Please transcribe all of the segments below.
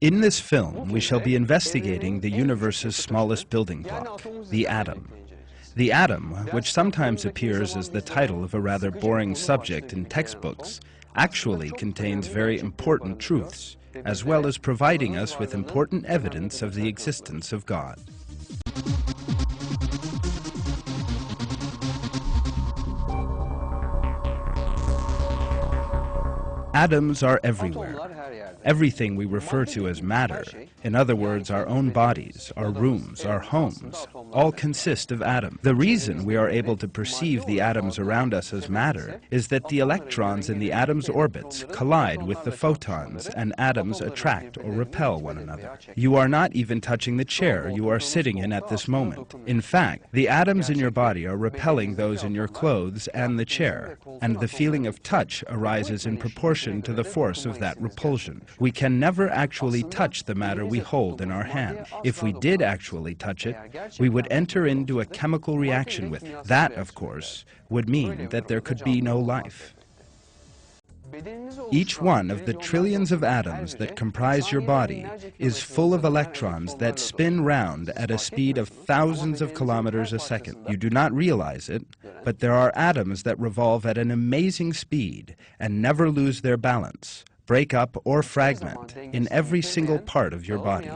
In this film, we shall be investigating the universe's smallest building block, the atom. The atom, which sometimes appears as the title of a rather boring subject in textbooks, actually contains very important truths, as well as providing us with important evidence of the existence of God. Atoms are everywhere. Everything we refer to as matter, in other words, our own bodies, our rooms, our homes, all consist of atoms. The reason we are able to perceive the atoms around us as matter is that the electrons in the atom's orbits collide with the photons, and atoms attract or repel one another. You are not even touching the chair you are sitting in at this moment. In fact, the atoms in your body are repelling those in your clothes and the chair, and the feeling of touch arises in proportion to the force of that repulsion. We can never actually touch the matter we hold in our hand. If we did actually touch it, we would enter into a chemical reaction with it. That, of course, would mean that there could be no life. Each one of the trillions of atoms that comprise your body is full of electrons that spin round at a speed of thousands of kilometers a second. You do not realize it, but there are atoms that revolve at an amazing speed and never lose their balance, break up or fragment in every single part of your body.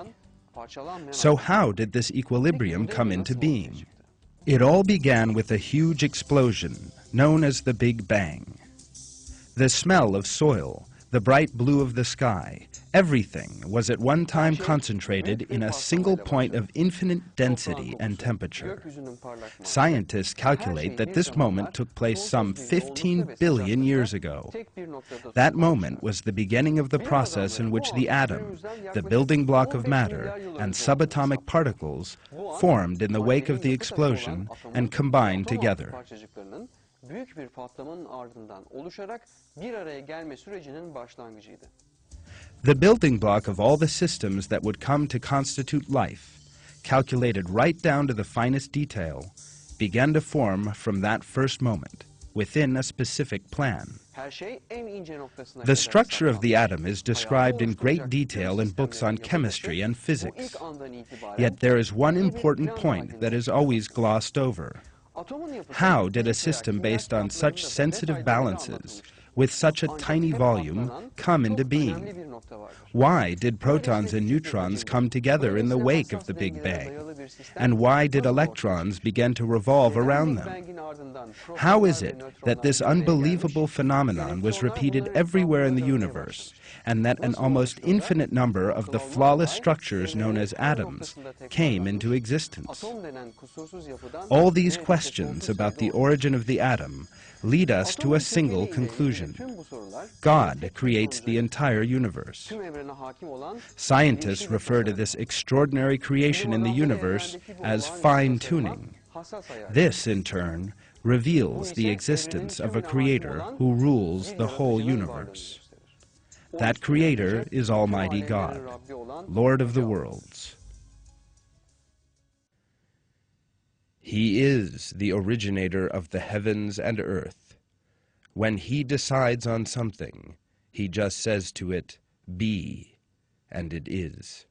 So how did this equilibrium come into being? It all began with a huge explosion known as the Big Bang. The smell of soil, the bright blue of the sky, everything was at one time concentrated in a single point of infinite density and temperature. Scientists calculate that this moment took place some 15 billion years ago. That moment was the beginning of the process in which the atom, the building block of matter, and subatomic particles formed in the wake of the explosion and combined together. Büyük bir patlamanın ardından oluşarak bir araya gelme sürecinin başlangıcıydı. The building block of all the systems that would come to constitute life, calculated right down to the finest detail, began to form from that first moment, within a specific plan. The structure of the atom is described in great detail in books on chemistry and physics. Yet there is one important point that is always glossed over. How did a system based on such sensitive balances, with such a tiny volume, come into being? Why did protons and neutrons come together in the wake of the Big Bang? And why did electrons begin to revolve around them? How is it that this unbelievable phenomenon was repeated everywhere in the universe, and that an almost infinite number of the flawless structures known as atoms came into existence? All these questions about the origin of the atom lead us to a single conclusion. God creates the entire universe. Scientists refer to this extraordinary creation in the universe as fine-tuning. This, in turn, reveals the existence of a creator who rules the whole universe. That creator is Almighty God, Lord of the worlds. He is the originator of the heavens and earth. When he decides on something, he just says to it, "Be," and it is.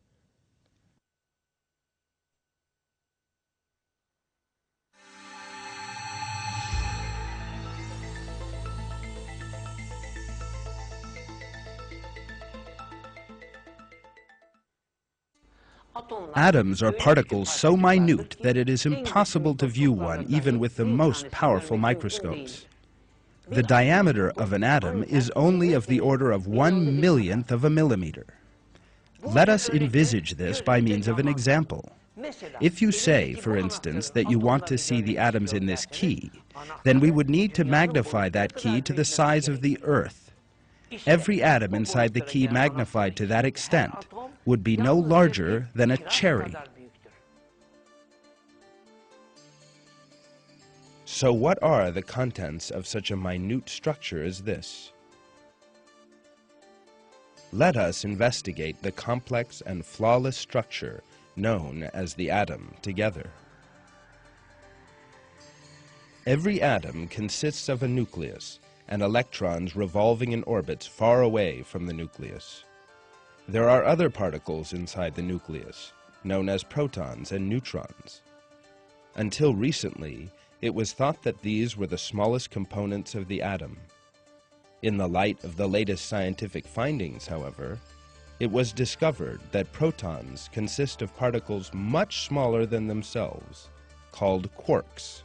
Atoms are particles so minute that it is impossible to view one even with the most powerful microscopes. The diameter of an atom is only of the order of 1/1,000,000th of a millimeter. Let us envisage this by means of an example. If you say, for instance, that you want to see the atoms in this key, then we would need to magnify that key to the size of the Earth. Every atom inside the key magnified to that extent would be no larger than a cherry. So what are the contents of such a minute structure as this? Let us investigate the complex and flawless structure known as the atom together. Every atom consists of a nucleus and electrons revolving in orbits far away from the nucleus. There are other particles inside the nucleus, known as protons and neutrons. Until recently, it was thought that these were the smallest components of the atom. In the light of the latest scientific findings, however, it was discovered that protons consist of particles much smaller than themselves, called quarks.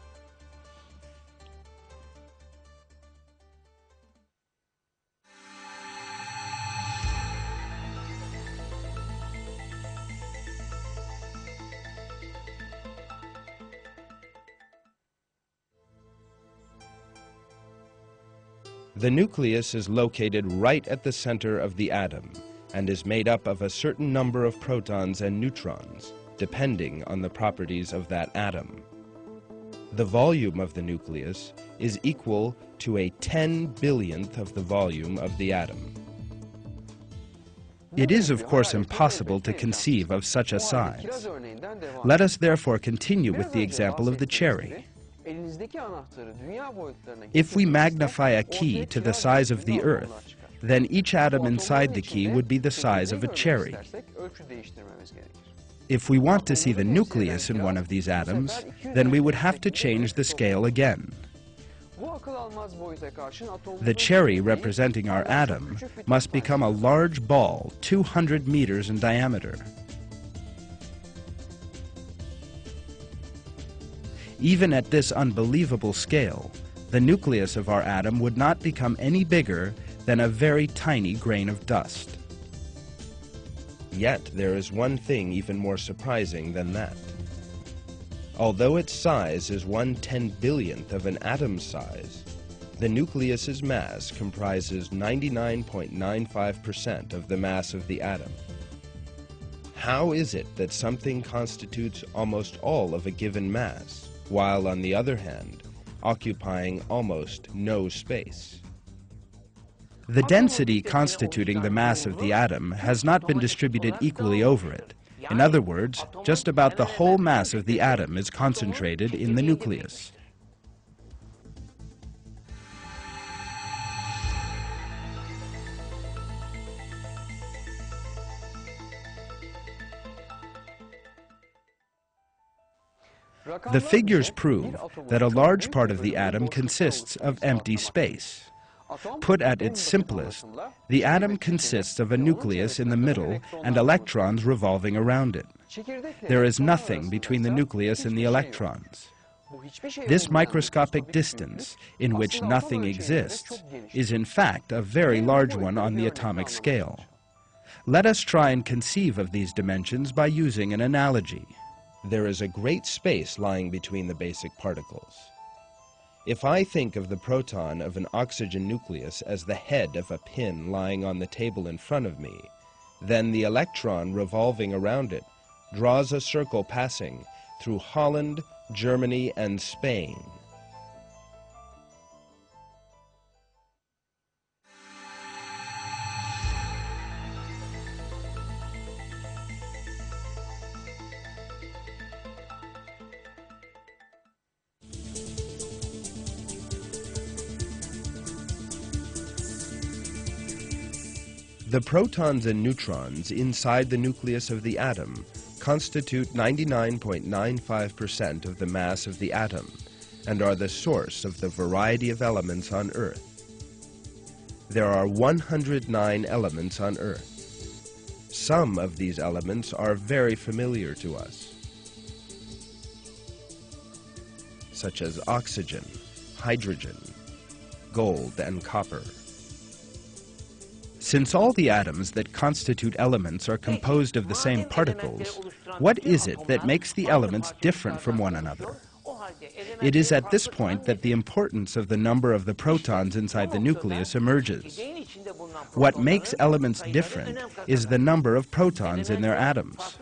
The nucleus is located right at the center of the atom and is made up of a certain number of protons and neutrons, depending on the properties of that atom. The volume of the nucleus is equal to a 10/1000th of the volume of the atom. It is, of course, impossible to conceive of such a size. Let us therefore continue with the example of the cherry. If we magnify a key to the size of the Earth, then each atom inside the key would be the size of a cherry. If we want to see the nucleus in one of these atoms, then we would have to change the scale again. The cherry representing our atom must become a large ball 200 meters in diameter. Even at this unbelievable scale, the nucleus of our atom would not become any bigger than a very tiny grain of dust. Yet there is one thing even more surprising than that. Although its size is 1/10,000,000th of an atom's size, the nucleus's mass comprises 99.95% of the mass of the atom. How is it that something constitutes almost all of a given mass, while on the other hand, occupying almost no space? The density constituting the mass of the atom has not been distributed equally over it. In other words, just about the whole mass of the atom is concentrated in the nucleus. The figures prove that a large part of the atom consists of empty space. Put at its simplest, the atom consists of a nucleus in the middle and electrons revolving around it. There is nothing between the nucleus and the electrons. This microscopic distance, in which nothing exists, is in fact a very large one on the atomic scale. Let us try and conceive of these dimensions by using an analogy. There is a great space lying between the basic particles. If I think of the proton of an oxygen nucleus as the head of a pin lying on the table in front of me, then the electron revolving around it draws a circle passing through Holland, Germany, and Spain. The protons and neutrons inside the nucleus of the atom constitute 99.95% of the mass of the atom and are the source of the variety of elements on Earth. There are 109 elements on Earth. Some of these elements are very familiar to us, such as oxygen, hydrogen, gold, and copper. Since all the atoms that constitute elements are composed of the same particles, what is it that makes the elements different from one another? It is at this point that the importance of the number of the protons inside the nucleus emerges. What makes elements different is the number of protons in their atoms.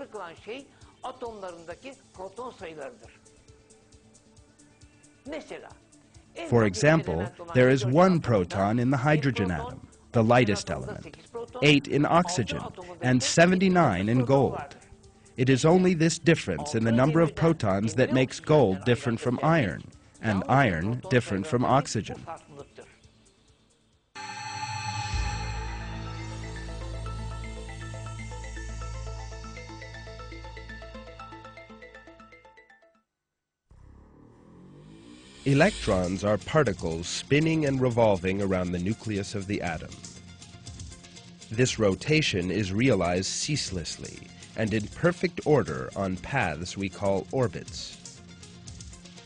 For example, there is 1 proton in the hydrogen atom, the lightest element, 8 in oxygen, and 79 in gold. It is only this difference in the number of protons that makes gold different from iron, and iron different from oxygen. Electrons are particles spinning and revolving around the nucleus of the atom. This rotation is realized ceaselessly and in perfect order on paths we call orbits.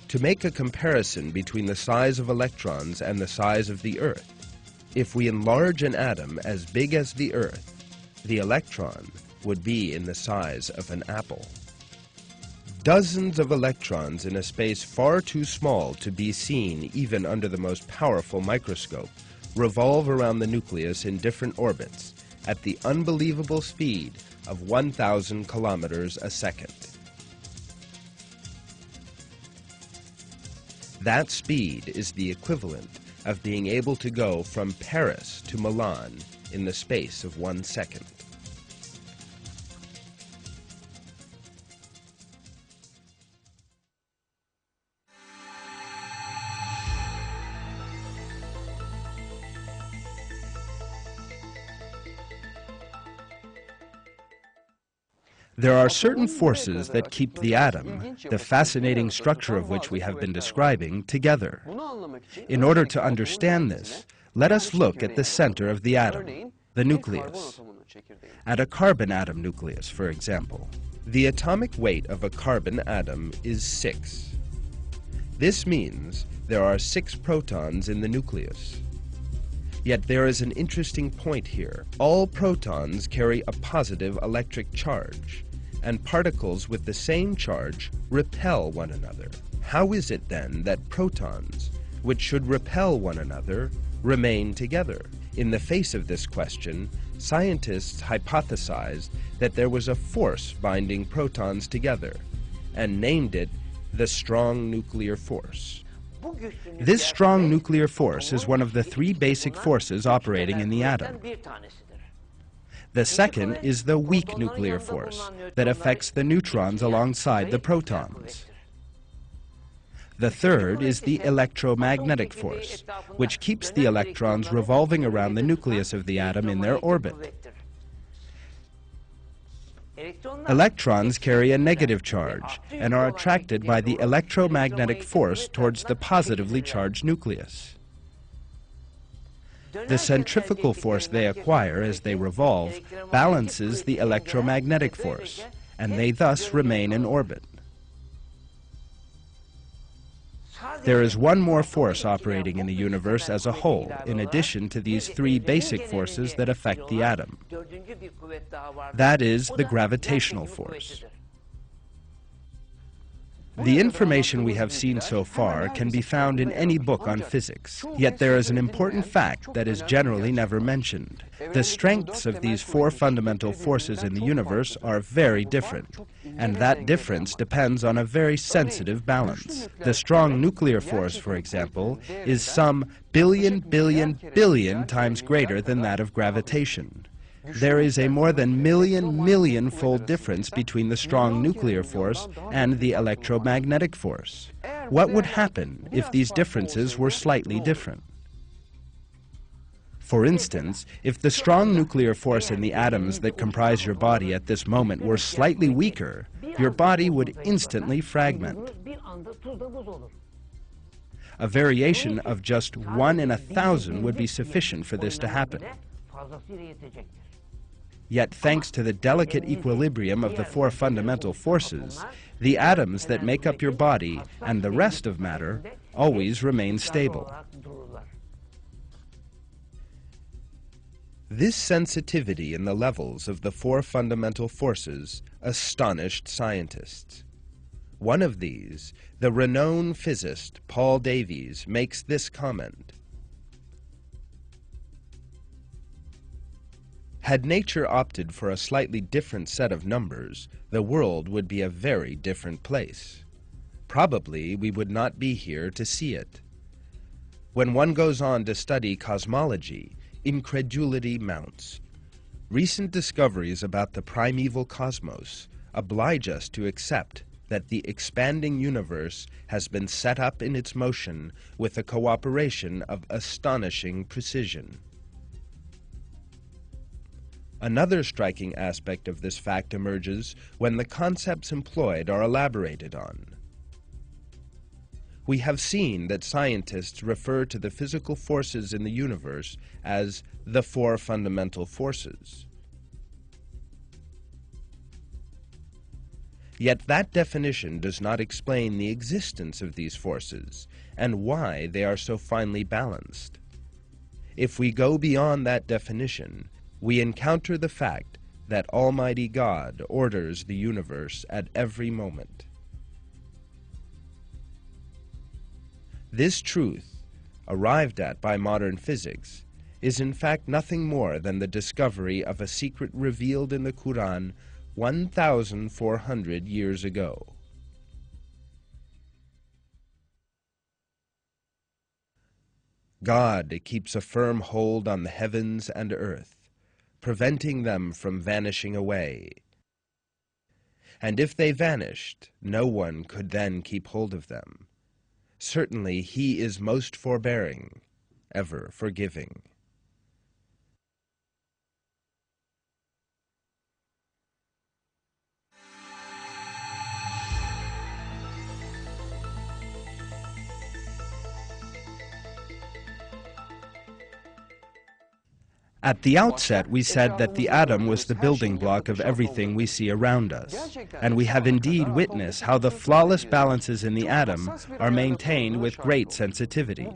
To make a comparison between the size of electrons and the size of the Earth, if we enlarge an atom as big as the Earth, the electron would be in the size of an apple. Dozens of electrons in a space far too small to be seen even under the most powerful microscope revolve around the nucleus in different orbits at the unbelievable speed of 1,000 kilometers a second. That speed is the equivalent of being able to go from Paris to Milan in the space of 1 second. There are certain forces that keep the atom, the fascinating structure of which we have been describing, together. In order to understand this, let us look at the center of the atom, the nucleus. At a carbon atom nucleus, for example, the atomic weight of a carbon atom is 6. This means there are 6 protons in the nucleus. Yet there is an interesting point here. All protons carry a positive electric charge, and particles with the same charge repel one another. How is it then that protons, which should repel one another, remain together? In the face of this question, scientists hypothesized that there was a force binding protons together, and named it the strong nuclear force. This strong nuclear force is one of the 3 basic forces operating in the atom. The second is the weak nuclear force that affects the neutrons alongside the protons. The third is the electromagnetic force, which keeps the electrons revolving around the nucleus of the atom in their orbit. Electrons carry a negative charge and are attracted by the electromagnetic force towards the positively charged nucleus. The centrifugal force they acquire as they revolve balances the electromagnetic force, and they thus remain in orbit. There is one more force operating in the universe as a whole, in addition to these 3 basic forces that affect the atom. That is the gravitational force. The information we have seen so far can be found in any book on physics, yet there is an important fact that is generally never mentioned. The strengths of these 4 fundamental forces in the universe are very different, and that difference depends on a very sensitive balance. The strong nuclear force, for example, is some billion times greater than that of gravitation. There is a more than millionfold difference between the strong nuclear force and the electromagnetic force. What would happen if these differences were slightly different? For instance, if the strong nuclear force in the atoms that comprise your body at this moment were slightly weaker, your body would instantly fragment. A variation of just 1 in 1,000 would be sufficient for this to happen. Yet thanks to the delicate equilibrium of the 4 fundamental forces, the atoms that make up your body and the rest of matter always remain stable. This sensitivity in the levels of the 4 fundamental forces astonished scientists. One of these, the renowned physicist Paul Davies, makes this comment: had nature opted for a slightly different set of numbers, the world would be a very different place. Probably we would not be here to see it. When one goes on to study cosmology, incredulity mounts. Recent discoveries about the primeval cosmos oblige us to accept that the expanding universe has been set up in its motion with a cooperation of astonishing precision. Another striking aspect of this fact emerges when the concepts employed are elaborated on. We have seen that scientists refer to the physical forces in the universe as the four fundamental forces. Yet that definition does not explain the existence of these forces and why they are so finely balanced. If we go beyond that definition, we encounter the fact that Almighty God orders the universe at every moment. This truth, arrived at by modern physics, is in fact nothing more than the discovery of a secret revealed in the Quran 1,400 years ago. God keeps a firm hold on the heavens and earth, preventing them from vanishing away. And if they vanished, no one could then keep hold of them. Certainly he is most forbearing, ever forgiving. At the outset, we said that the atom was the building block of everything we see around us, and we have indeed witnessed how the flawless balances in the atom are maintained with great sensitivity.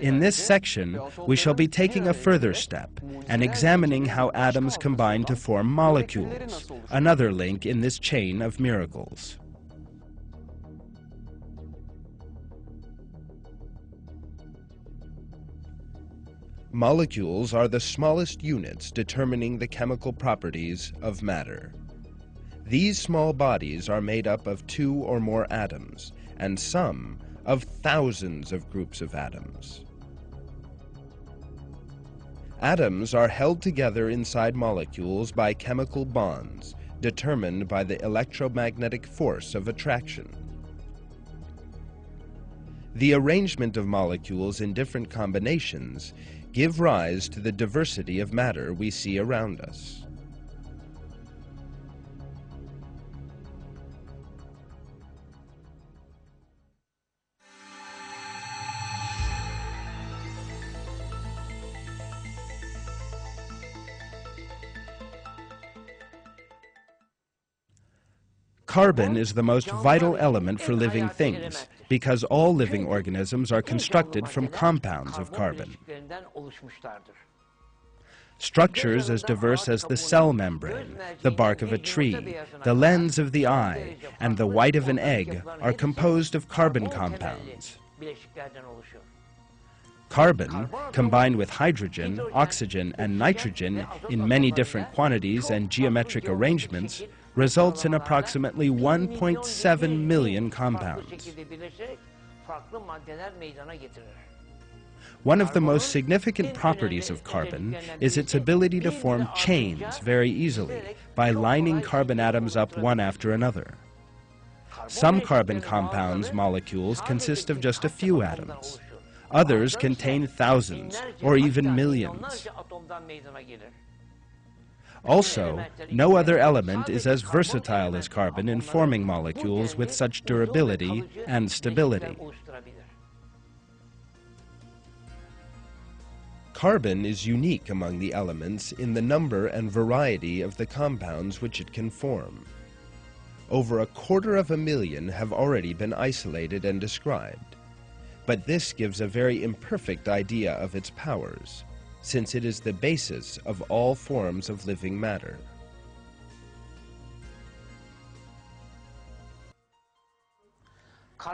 In this section, we shall be taking a further step and examining how atoms combine to form molecules, another link in this chain of miracles. Molecules are the smallest units determining the chemical properties of matter. These small bodies are made up of two or more atoms, and some of thousands of groups of atoms. Atoms are held together inside molecules by chemical bonds, determined by the electromagnetic force of attraction. The arrangement of molecules in different combinations give rise to the diversity of matter we see around us. Carbon is the most vital element for living things because all living organisms are constructed from compounds of carbon. Structures as diverse as the cell membrane, the bark of a tree, the lens of the eye, and the white of an egg are composed of carbon compounds. Carbon, combined with hydrogen, oxygen, and nitrogen in many different quantities and geometric arrangements, results in approximately 1.7 million compounds. One of the most significant properties of carbon is its ability to form chains very easily by lining carbon atoms up one after another. Some carbon compounds molecules consist of just a few atoms. Others contain thousands or even millions. Also, no other element is as versatile as carbon in forming molecules with such durability and stability. Carbon is unique among the elements in the number and variety of the compounds which it can form. Over 250,000 have already been isolated and described, but this gives a very imperfect idea of its powers, since it is the basis of all forms of living matter.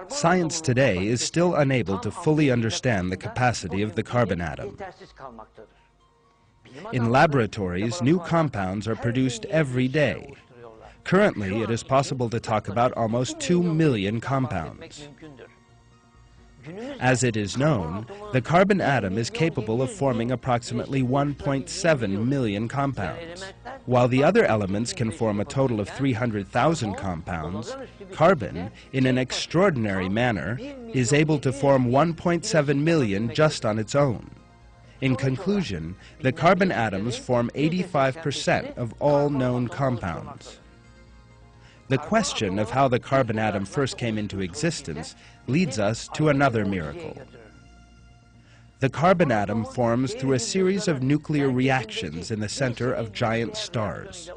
Science today is still unable to fully understand the capacity of the carbon atom. In laboratories, new compounds are produced every day. Currently, it is possible to talk about almost 2 million compounds. As it is known, the carbon atom is capable of forming approximately 1.7 million compounds. While the other elements can form a total of 300,000 compounds, carbon, in an extraordinary manner, is able to form 1.7 million just on its own. In conclusion, the carbon atoms form 85% of all known compounds. The question of how the carbon atom first came into existence leads us to another miracle. The carbon atom forms through a series of nuclear reactions in the center of giant stars.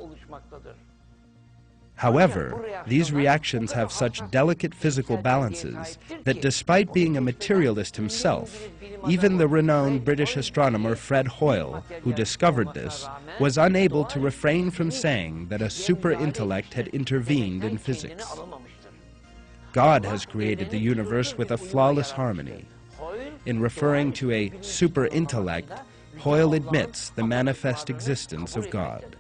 However, these reactions have such delicate physical balances that despite being a materialist himself, even the renowned British astronomer Fred Hoyle, who discovered this, was unable to refrain from saying that a super-intellect had intervened in physics. God has created the universe with a flawless harmony. In referring to a super-intellect, Hoyle admits the manifest existence of God.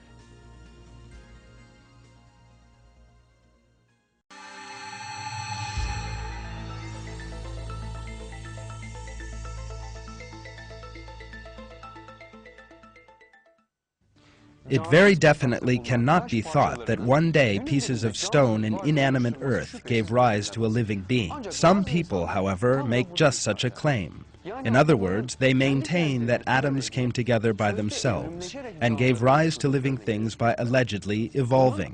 It very definitely cannot be thought that one day pieces of stone and inanimate earth gave rise to a living being. Some people, however, make just such a claim. In other words, they maintain that atoms came together by themselves and gave rise to living things by allegedly evolving.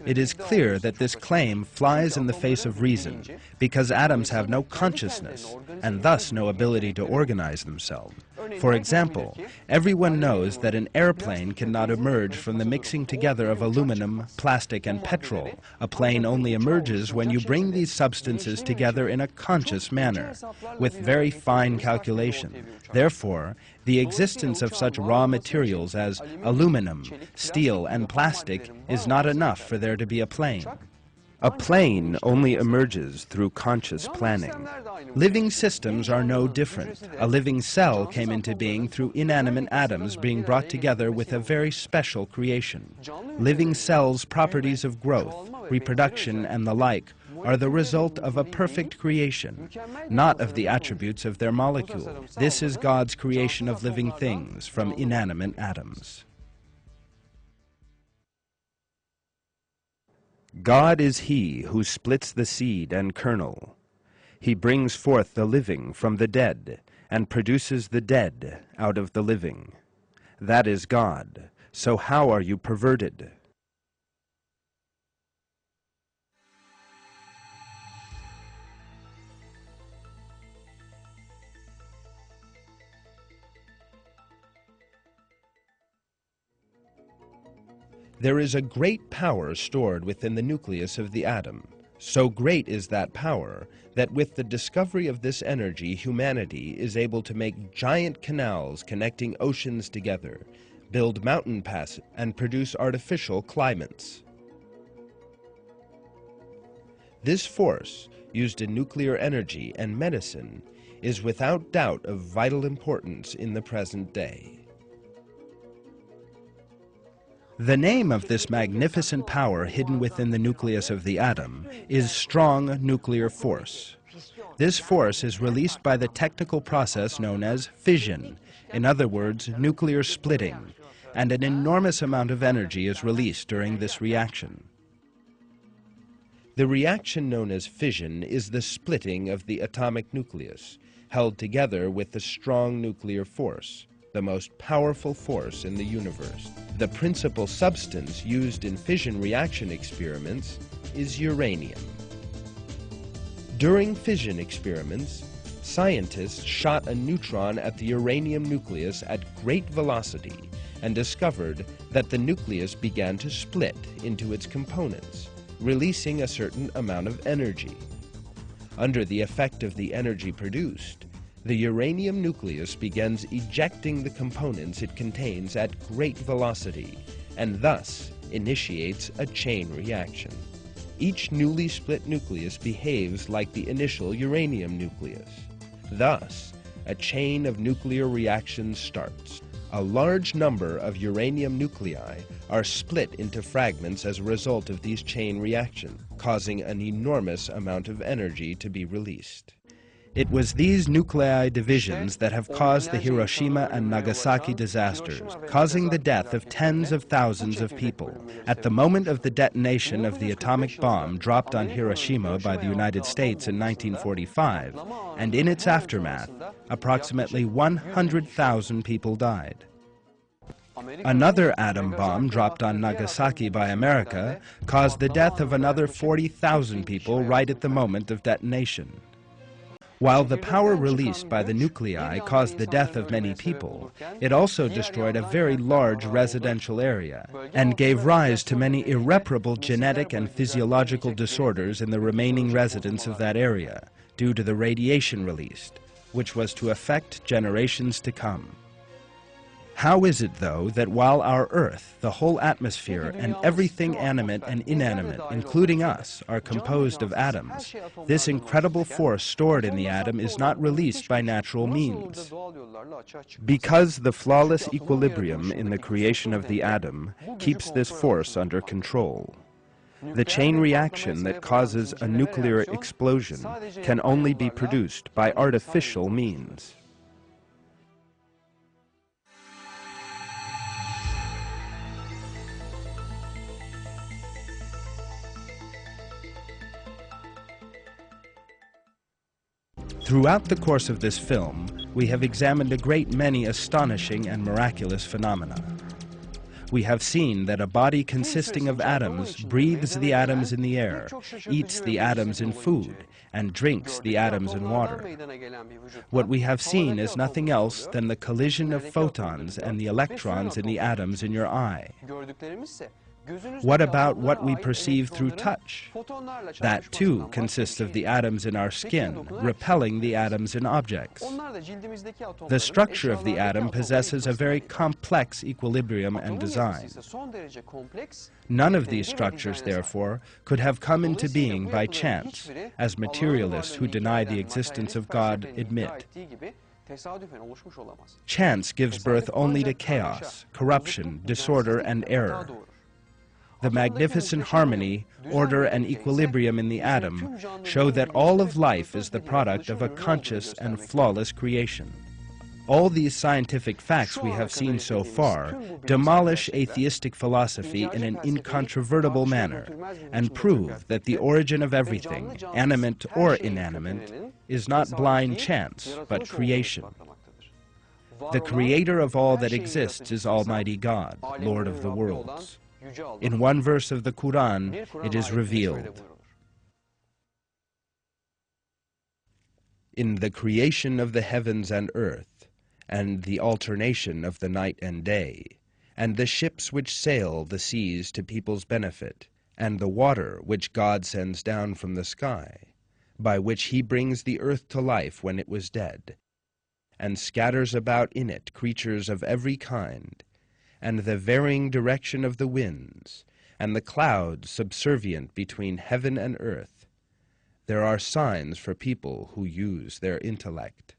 It is clear that this claim flies in the face of reason because atoms have no consciousness and thus no ability to organize themselves. For example, everyone knows that an airplane cannot emerge from the mixing together of aluminum, plastic, and petrol. A plane only emerges when you bring these substances together in a conscious manner, with very fine calculation. Therefore, the existence of such raw materials as aluminum, steel, and plastic is not enough for there to be a plane. A plane only emerges through conscious planning. Living systems are no different. A living cell came into being through inanimate atoms being brought together with a very special creation. Living cells' properties of growth, reproduction, and the like are the result of a perfect creation, not of the attributes of their molecule. This is God's creation of living things from inanimate atoms. God is He who splits the seed and kernel. He brings forth the living from the dead, and produces the dead out of the living. That is God. So how are you perverted? There is a great power stored within the nucleus of the atom. So great is that power that with the discovery of this energy, humanity is able to make giant canals connecting oceans together, build mountain passes, and produce artificial climates. This force, used in nuclear energy and medicine, is without doubt of vital importance in the present day. The name of this magnificent power hidden within the nucleus of the atom is strong nuclear force. This force is released by the technical process known as fission, in other words, nuclear splitting, and an enormous amount of energy is released during this reaction. The reaction known as fission is the splitting of the atomic nucleus, held together with the strong nuclear force, the most powerful force in the universe. The principal substance used in fission reaction experiments is uranium. During fission experiments, scientists shot a neutron at the uranium nucleus at great velocity and discovered that the nucleus began to split into its components, releasing a certain amount of energy. Under the effect of the energy produced, the uranium nucleus begins ejecting the components it contains at great velocity, and thus initiates a chain reaction. Each newly split nucleus behaves like the initial uranium nucleus. Thus, a chain of nuclear reactions starts. A large number of uranium nuclei are split into fragments as a result of these chain reactions, causing an enormous amount of energy to be released. It was these nuclei divisions that have caused the Hiroshima and Nagasaki disasters, causing the death of tens of thousands of people. At the moment of the detonation of the atomic bomb dropped on Hiroshima by the United States in 1945, and in its aftermath, approximately 100,000 people died. Another atom bomb dropped on Nagasaki by America caused the death of another 40,000 people right at the moment of detonation. While the power released by the nuclei caused the death of many people, it also destroyed a very large residential area and gave rise to many irreparable genetic and physiological disorders in the remaining residents of that area due to the radiation released, which was to affect generations to come. How is it, though, that while our Earth, the whole atmosphere, and everything animate and inanimate, including us, are composed of atoms, this incredible force stored in the atom is not released by natural means? Because the flawless equilibrium in the creation of the atom keeps this force under control. The chain reaction that causes a nuclear explosion can only be produced by artificial means. Throughout the course of this film, we have examined a great many astonishing and miraculous phenomena. We have seen that a body consisting of atoms breathes the atoms in the air, eats the atoms in food, and drinks the atoms in water. What we have seen is nothing else than the collision of photons and the electrons in the atoms in your eye. What about what we perceive through touch? That, too, consists of the atoms in our skin, repelling the atoms in objects. The structure of the atom possesses a very complex equilibrium and design. None of these structures, therefore, could have come into being by chance, as materialists who deny the existence of God admit. Chance gives birth only to chaos, corruption, disorder, and error. The magnificent harmony, order, and equilibrium in the atom show that all of life is the product of a conscious and flawless creation. All these scientific facts we have seen so far demolish atheistic philosophy in an incontrovertible manner and prove that the origin of everything, animate or inanimate, is not blind chance, but creation. The creator of all that exists is Almighty God, Lord of the worlds. In one verse of the Quran, it is revealed, "In the creation of the heavens and earth, and the alternation of the night and day, and the ships which sail the seas to people's benefit, and the water which God sends down from the sky, by which he brings the earth to life when it was dead, and scatters about in it creatures of every kind, and the varying direction of the winds, and the clouds subservient between heaven and earth. There are signs for people who use their intellect."